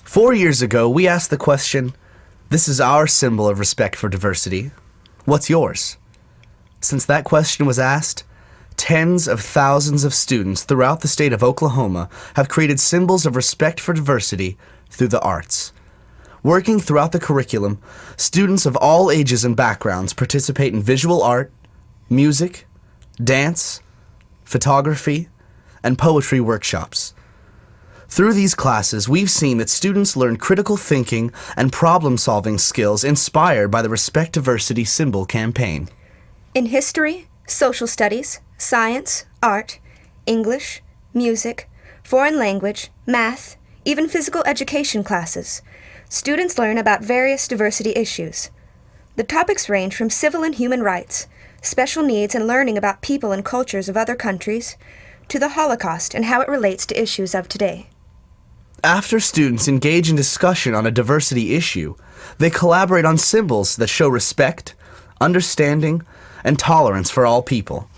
4 years ago, we asked the question, this is our symbol of respect for diversity. What's yours? Since that question was asked, tens of thousands of students throughout the state of Oklahoma have created symbols of respect for diversity through the arts. Working throughout the curriculum, students of all ages and backgrounds participate in visual art, music, dance, photography, and poetry workshops. Through these classes, we've seen that students learn critical thinking and problem-solving skills inspired by the Respect Diversity Symbol campaign. In history, social studies, science, art, English, music, foreign language, math, even physical education classes, students learn about various diversity issues. The topics range from civil and human rights, special needs and learning about people and cultures of other countries, to the Holocaust and how it relates to issues of today. After students engage in discussion on a diversity issue, they collaborate on symbols that show respect, understanding, and tolerance for all people.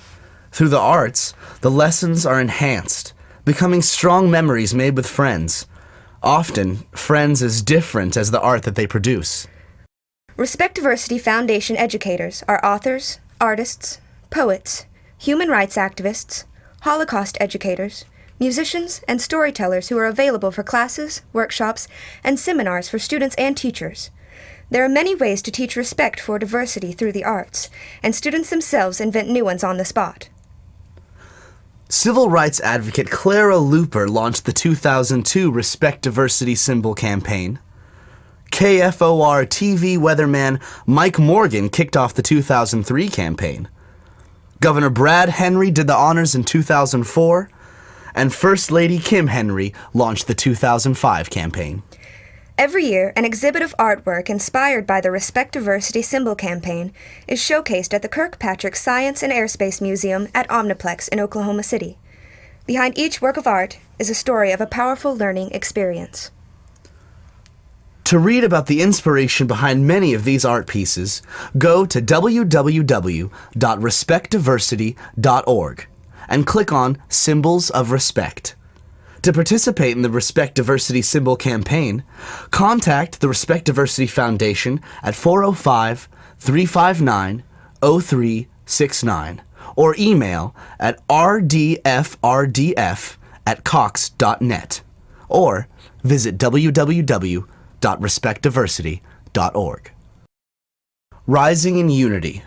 Through the arts, the lessons are enhanced, becoming strong memories made with friends, often friends as different as the art that they produce. Respect Diversity Foundation educators are authors, artists, poets, human rights activists, Holocaust educators, musicians, and storytellers who are available for classes, workshops, and seminars for students and teachers. There are many ways to teach respect for diversity through the arts, and students themselves invent new ones on the spot. Civil rights advocate Clara Luper launched the 2002 Respect Diversity Symbol campaign. KFOR TV weatherman Mike Morgan kicked off the 2003 campaign. Governor Brad Henry did the honors in 2004, and First Lady Kim Henry launched the 2005 campaign. Every year, an exhibit of artwork inspired by the Respect Diversity Symbol campaign is showcased at the Kirkpatrick Science and Airspace Museum at Omniplex in Oklahoma City. Behind each work of art is a story of a powerful learning experience. To read about the inspiration behind many of these art pieces, go to www.respectdiversity.org and click on Symbols of Respect. To participate in the Respect Diversity Symbol campaign, contact the Respect Diversity Foundation at 405-359-0369 or email at rdfrdf@cox.net or visit www.respectdiversity.org. Rising in Unity.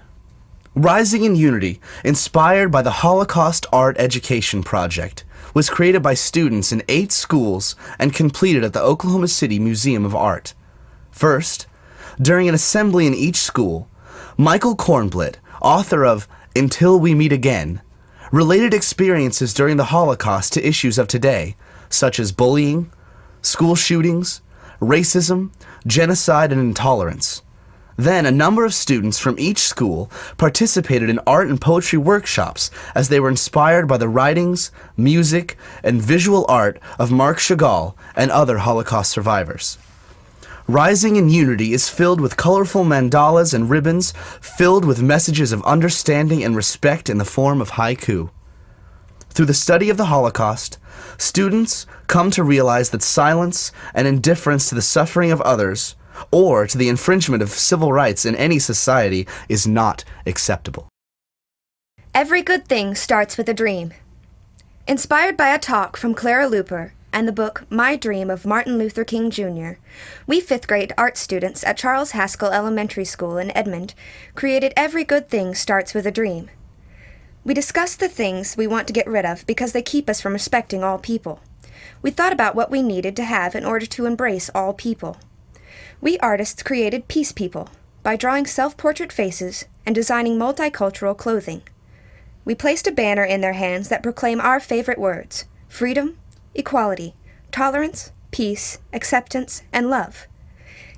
Rising in Unity, inspired by the Holocaust Art Education Project, was created by students in 8 schools and completed at the Oklahoma City Museum of Art. First, during an assembly in each school, Michael Kornblit, author of Until We Meet Again, related experiences during the Holocaust to issues of today, such as bullying, school shootings, racism, genocide, and intolerance. Then a number of students from each school participated in art and poetry workshops as they were inspired by the writings, music, and visual art of Marc Chagall and other Holocaust survivors. Rising in Unity is filled with colorful mandalas and ribbons filled with messages of understanding and respect in the form of haiku. Through the study of the Holocaust, students come to realize that silence and indifference to the suffering of others or to the infringement of civil rights in any society is not acceptable. Every good thing starts with a dream. Inspired by a talk from Clara Luper and the book My Dream of Martin Luther King Jr., we 5th grade art students at Charles Haskell Elementary School in Edmond created Every Good Thing Starts with a Dream. We discussed the things we want to get rid of because they keep us from respecting all people. We thought about what we needed to have in order to embrace all people. We artists created Peace People by drawing self-portrait faces and designing multicultural clothing. We placed a banner in their hands that proclaim our favorite words: freedom, equality, tolerance, peace, acceptance, and love.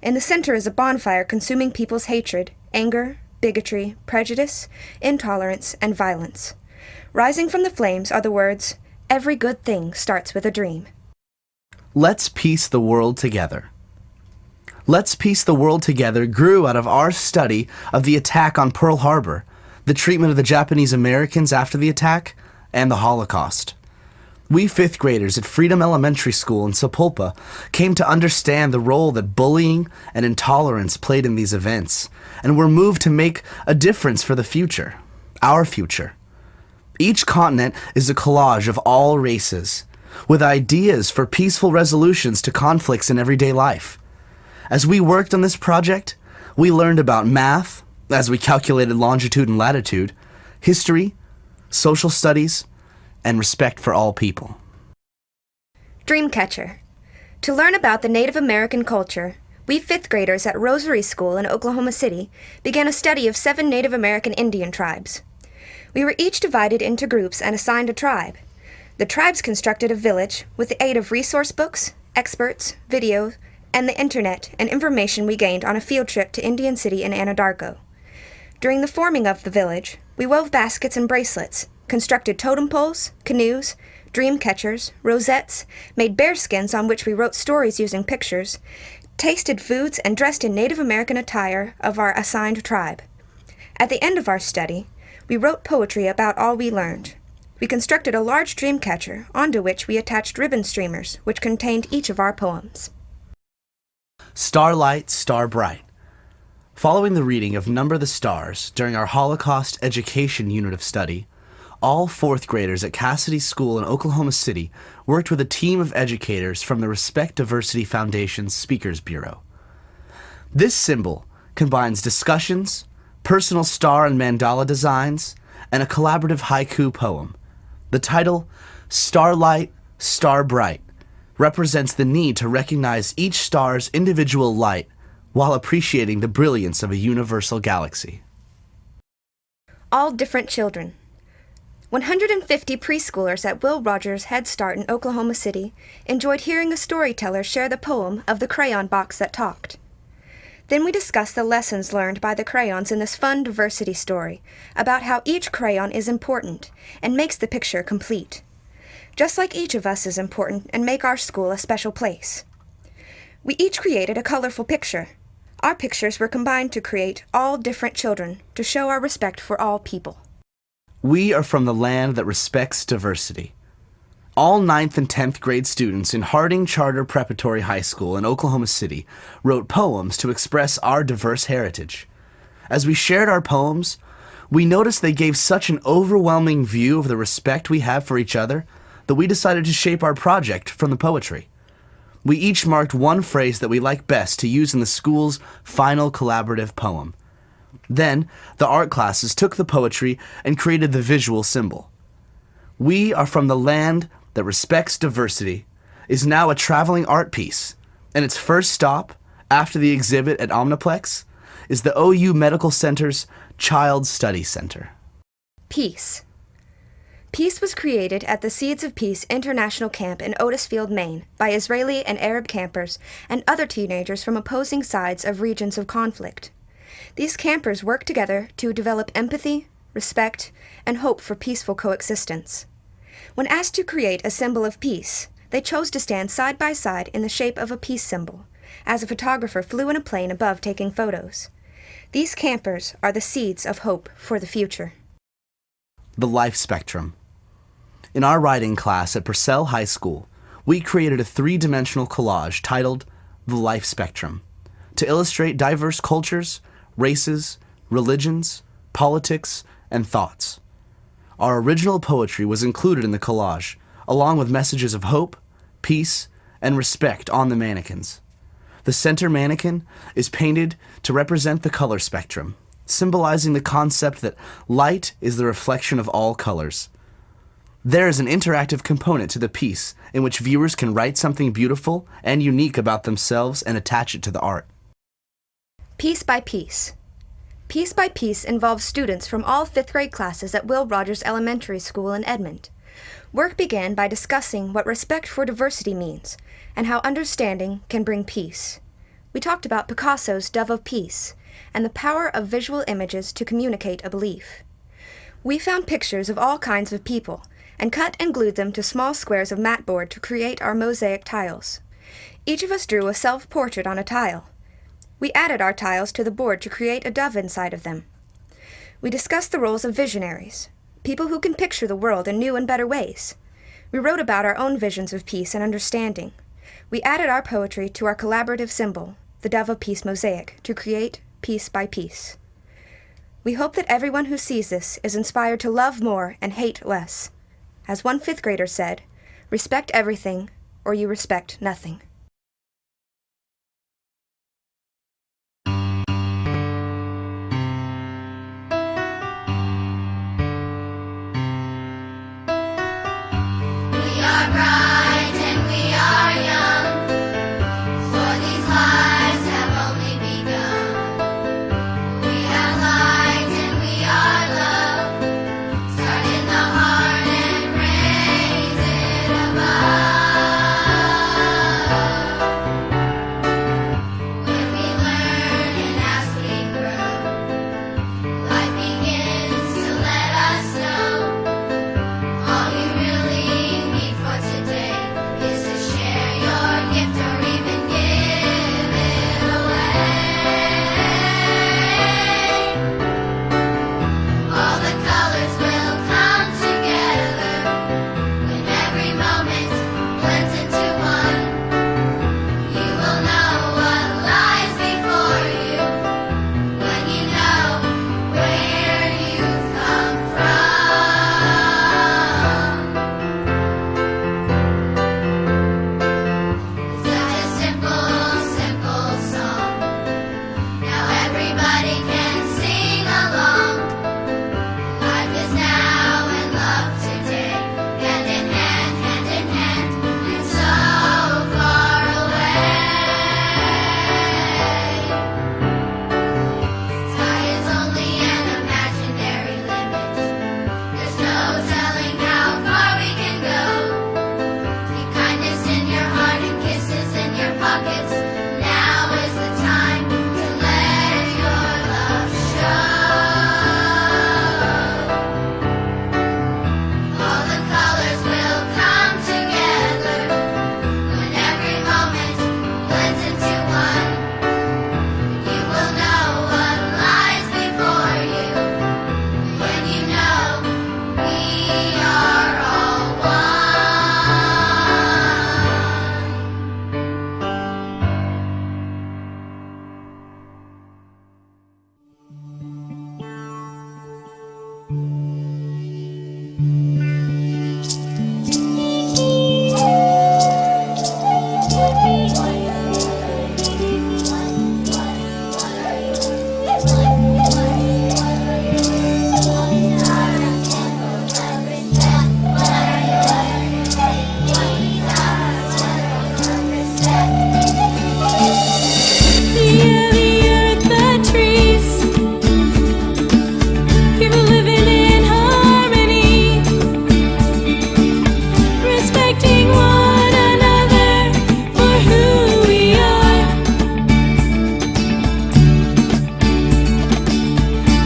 In the center is a bonfire consuming people's hatred, anger, bigotry, prejudice, intolerance, and violence. Rising from the flames are the words, "Every good thing starts with a dream." Let's piece the world together. Let's Piece the World Together grew out of our study of the attack on Pearl Harbor, the treatment of the Japanese Americans after the attack, and the Holocaust. We fifth graders at Freedom Elementary School in Sapulpa came to understand the role that bullying and intolerance played in these events, and were moved to make a difference for the future, our future. Each continent is a collage of all races, with ideas for peaceful resolutions to conflicts in everyday life. As we worked on this project, we learned about math, as we calculated longitude and latitude, history, social studies, and respect for all people. Dreamcatcher. To learn about the Native American culture, we fifth graders at Rosary School in Oklahoma City began a study of 7 Native American Indian tribes. We were each divided into groups and assigned a tribe. The tribes constructed a village with the aid of resource books, experts, videos, and the internet and information we gained on a field trip to Indian City and Anadarko. During the forming of the village, we wove baskets and bracelets, constructed totem poles, canoes, dream catchers, rosettes, made bearskins on which we wrote stories using pictures, tasted foods, and dressed in Native American attire of our assigned tribe. At the end of our study, we wrote poetry about all we learned. We constructed a large dream catcher onto which we attached ribbon streamers, which contained each of our poems. Starlight, Star Bright. Following the reading of Number the Stars during our Holocaust Education unit of study, all fourth graders at Cassidy School in Oklahoma City worked with a team of educators from the Respect Diversity Foundation's Speakers Bureau. This symbol combines discussions, personal star and mandala designs, and a collaborative haiku poem. The title, Starlight, Star Bright, represents the need to recognize each star's individual light while appreciating the brilliance of a universal galaxy. All different children. 150 preschoolers at Will Rogers Head Start in Oklahoma City enjoyed hearing a storyteller share the poem of the crayon box that talked. Then we discussed the lessons learned by the crayons in this fun diversity story about how each crayon is important and makes the picture complete, just like each of us is important and make our school a special place. We each created a colorful picture. Our pictures were combined to create all different children to show our respect for all people. We are from the land that respects diversity. All 9th and 10th grade students in Harding Charter Preparatory High School in Oklahoma City wrote poems to express our diverse heritage. As we shared our poems, we noticed they gave such an overwhelming view of the respect we have for each other that we decided to shape our project from the poetry. We each marked one phrase that we liked best to use in the school's final collaborative poem. Then, the art classes took the poetry and created the visual symbol. We are from the land that respects diversity is now a traveling art piece, and its first stop, after the exhibit at Omniplex, is the OU Medical Center's Child Study Center. Peace. Peace was created at the Seeds of Peace International Camp in Otisfield, Maine, by Israeli and Arab campers and other teenagers from opposing sides of regions of conflict. These campers work together to develop empathy, respect, and hope for peaceful coexistence. When asked to create a symbol of peace, they chose to stand side by side in the shape of a peace symbol, as a photographer flew in a plane above taking photos. These campers are the seeds of hope for the future. The Life Spectrum. In our writing class at Purcell High School, we created a 3-dimensional collage titled The Life Spectrum to illustrate diverse cultures, races, religions, politics, and thoughts. Our original poetry was included in the collage, along with messages of hope, peace, and respect on the mannequins. The center mannequin is painted to represent the color spectrum, symbolizing the concept that light is the reflection of all colors. There is an interactive component to the piece in which viewers can write something beautiful and unique about themselves and attach it to the art. Piece by Piece. Piece by Piece involves students from all 5th grade classes at Will Rogers Elementary School in Edmond. Work began by discussing what respect for diversity means and how understanding can bring peace. We talked about Picasso's Dove of Peace and the power of visual images to communicate a belief. We found pictures of all kinds of people and cut and glued them to small squares of mat board to create our mosaic tiles. Each of us drew a self-portrait on a tile. We added our tiles to the board to create a dove inside of them. We discussed the roles of visionaries, people who can picture the world in new and better ways. We wrote about our own visions of peace and understanding. We added our poetry to our collaborative symbol, the Dove of Peace mosaic, to create piece by piece. We hope that everyone who sees this is inspired to love more and hate less. As one fifth grader said, respect everything, or you respect nothing.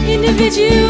Individual